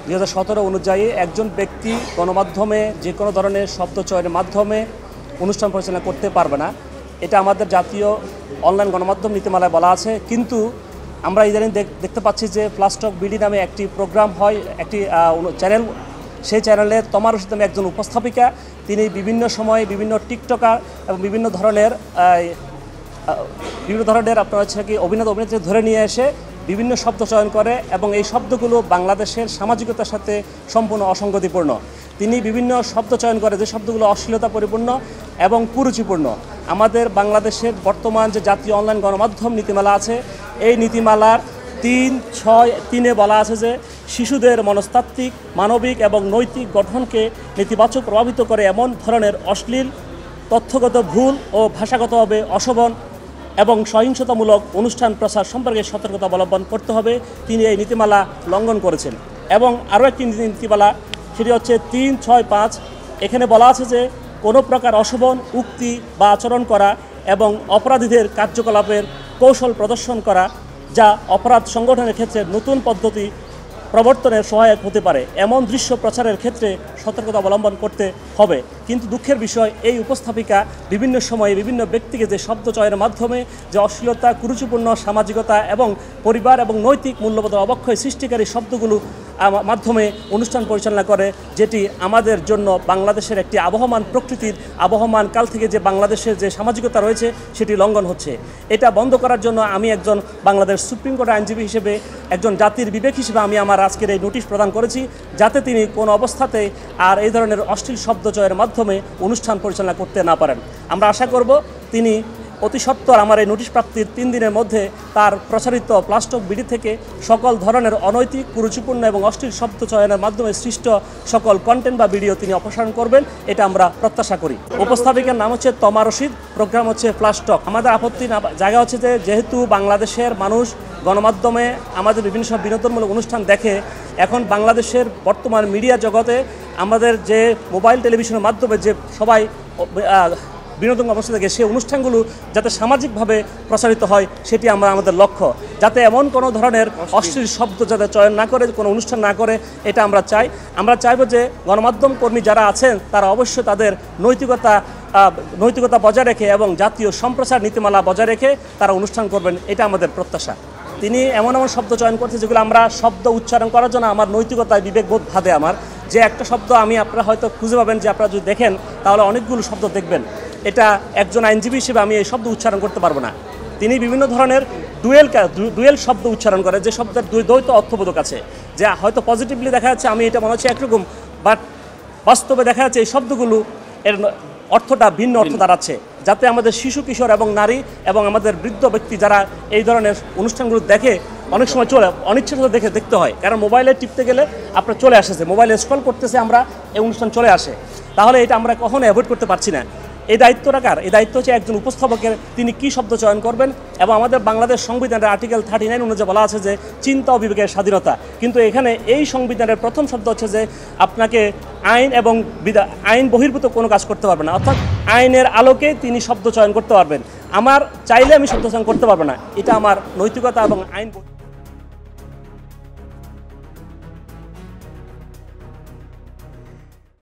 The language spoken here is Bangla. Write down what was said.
2017 অনুযায়ী একজন ব্যক্তি গণমাধ্যমে যে কোনো ধরনের শব্দ চয়নের মাধ্যমে অনুষ্ঠান পরিচালনা করতে পারবে না। এটা আমাদের জাতীয় অনলাইন গণমাধ্যম নীতিমালায় বলা আছে। কিন্তু আমরা ইদানিং দেখতে পাচ্ছি যে প্লাস্টক বিডি নামে একটি প্রোগ্রাম হয়, একটি চ্যানেল। সেই চ্যানেলে তমা রশিদ নামে একজন উপস্থাপিকা, তিনি বিভিন্ন সময়ে বিভিন্ন টিকটকার এবং বিভিন্ন ধরনের আপনার হচ্ছে কি অভিনেত্রী ধরে নিয়ে এসে বিভিন্ন শব্দ চয়ন করে এবং এই শব্দগুলো বাংলাদেশের সামাজিকতার সাথে সম্পূর্ণ অসঙ্গতিপূর্ণ। তিনি বিভিন্ন শব্দ চয়ন করে যে শব্দগুলো অশ্লীলতা পরিপূর্ণ এবং কুরুচিপূর্ণ। আমাদের বাংলাদেশের বর্তমান যে জাতীয় অনলাইন গণমাধ্যম নীতিমালা আছে, এই নীতিমালার 3.6.3-এ বলা আছে যে শিশুদের মনস্তাত্ত্বিক, মানবিক এবং নৈতিক গঠনকে নেতিবাচক প্রভাবিত করে এমন ধরনের অশ্লীল, তথ্যগত ভুল ও ভাষাগতভাবে অশোভন এবং সহিংসতামূলক অনুষ্ঠান প্রচার সম্পর্কে সতর্কতা অবলম্বন করতে হবে। তিনি এই নীতিমালা লঙ্ঘন করেছেন। এবং আরও একটি নীতিমালা, সেটি হচ্ছে 3.6.5। এখানে বলা আছে যে কোনো প্রকার অশোভন উক্তি বা আচরণ করা এবং অপরাধীদের কার্যকলাপের কৌশল প্রদর্শন করা যা অপরাধ সংগঠনের ক্ষেত্রে নতুন পদ্ধতি প্রবর্তনের সহায়ক হতে পারে এমন দৃশ্য প্রচারের ক্ষেত্রে সতর্কতা অবলম্বন করতে হবে। কিন্তু দুঃখের বিষয়, এই উপস্থাপিকা বিভিন্ন সময়ে বিভিন্ন ব্যক্তিকে যে শব্দ চয়নের মাধ্যমে যে অশ্লীলতা, কুরুচিপূর্ণ সামাজিকতা এবং পরিবার এবং নৈতিক মূল্যবোধের অবক্ষয় সৃষ্টিকারী শব্দগুলো মাধ্যমে অনুষ্ঠান পরিচালনা করে, যেটি আমাদের জন্য বাংলাদেশের একটি আবহমান প্রকৃতির আবহমান কাল থেকে যে বাংলাদেশের যে সামাজিকতা রয়েছে সেটি লঙ্ঘন হচ্ছে। এটা বন্ধ করার জন্য আমি একজন বাংলাদেশ সুপ্রিম কোর্টের আইনজীবী হিসেবে, একজন জাতির বিবেক হিসেবে আমি আমার আজকের এই নোটিশ প্রদান করেছি, যাতে তিনি কোনো অবস্থাতে আর এই ধরনের অশ্লীল শব্দ চয়ের মাধ্যমে অনুষ্ঠান পরিচালনা করতে না পারেন। আমরা আশা করব তিনি অতি সত্বর আমার এই নোটিশ প্রাপ্তির 3 দিনের মধ্যে তার প্রচারিত প্লাস্টক বিডি থেকে সকল ধরনের অনৈতিক, কুরুচিপূর্ণ এবং অশ্লীল শব্দ চয়নের মাধ্যমে সৃষ্ট সকল কন্টেন্ট বা ভিডিও তিনি অপসারণ করবেন, এটা আমরা প্রত্যাশা করি। উপস্থাপিকার নাম হচ্ছে তমা রশিদ, প্রোগ্রাম হচ্ছে প্লাস্টক। আমাদের আপত্তি জায়গা হচ্ছে যে যেহেতু বাংলাদেশের মানুষ গণমাধ্যমে আমাদের বিভিন্ন সব বিনোদনমূলক অনুষ্ঠান দেখে, এখন বাংলাদেশের বর্তমান মিডিয়া জগতে আমাদের যে মোবাইল টেলিভিশনের মাধ্যমে যে সবাই বিনোদন অবস্থা থেকে সেই অনুষ্ঠানগুলো যাতে সামাজিকভাবে প্রচারিত হয়, সেটি আমাদের লক্ষ্য। যাতে এমন কোনো ধরনের অশ্লীল শব্দ যাতে চয়ন না করে, কোনো অনুষ্ঠান না করে, এটা আমরা চাই। আমরা চাইব যে গণমাধ্যম কর্মী যারা আছেন তারা অবশ্যই তাদের নৈতিকতা বজায় রেখে এবং জাতীয় সম্প্রচার নীতিমালা বজায় রেখে তারা অনুষ্ঠান করবেন, এটা আমাদের প্রত্যাশা। তিনি এমন শব্দ চয়ন করছে যেগুলো আমরা শব্দ উচ্চারণ করার জন্য আমার নৈতিকতায় বিবেকবোধ বাধে। আমার যে একটা শব্দ আপনারা হয়তো খুঁজে পাবেন, যে আপনারা যদি দেখেন তাহলে অনেকগুলো শব্দ দেখবেন, এটা একজন আইনজীবী হিসেবে আমি এই শব্দ উচ্চারণ করতে পারবো না। তিনি বিভিন্ন ধরনের ডুয়েল শব্দ উচ্চারণ করে, যে শব্দের দ্বৈত অর্থবোধক আছে, যে হয়তো পজিটিভলি দেখা যাচ্ছে আমি এটা মনে হচ্ছে একরকম, বাট বাস্তবে দেখা যাচ্ছে এই শব্দগুলো এর অর্থটা ভিন্ন অর্থ দাঁড়াচ্ছে, যাতে আমাদের শিশু, কিশোর এবং নারী এবং আমাদের বৃদ্ধ ব্যক্তি যারা এই ধরনের অনুষ্ঠানগুলো দেখে, অনেক সময় অনিচ্ছাকৃত দেখতে হয়, কারণ মোবাইলে টিপতে গেলে আপনার চলে আসেছে, মোবাইলে স্ক্রল করতেছে, আমরা এই অনুষ্ঠান চলে আসে। তাহলে এটা আমরা কখনো অ্যাভয়েড করতে পারছি না। এই দায়িত্বটা কার? এই দায়িত্ব হচ্ছে একজন উপস্থাপকের, তিনি কি শব্দ চয়ন করবেন। এবং আমাদের বাংলাদেশ সংবিধানের আর্টিকেল 39 অনুযায়ী বলা আছে যে চিন্তা ও বিবেকের স্বাধীনতা, কিন্তু এখানে এই সংবিধানের প্রথম শব্দ হচ্ছে যে আপনাকে আইন বহির্ভূত কোনো কাজ করতে পারবে না, অর্থাৎ আইনের আলোকে তিনি শব্দ চয়ন করতে পারবেন। আমার চাইলে আমি শব্দ চয়ন করতে পারবো না, এটা আমার নৈতিকতা এবং আইন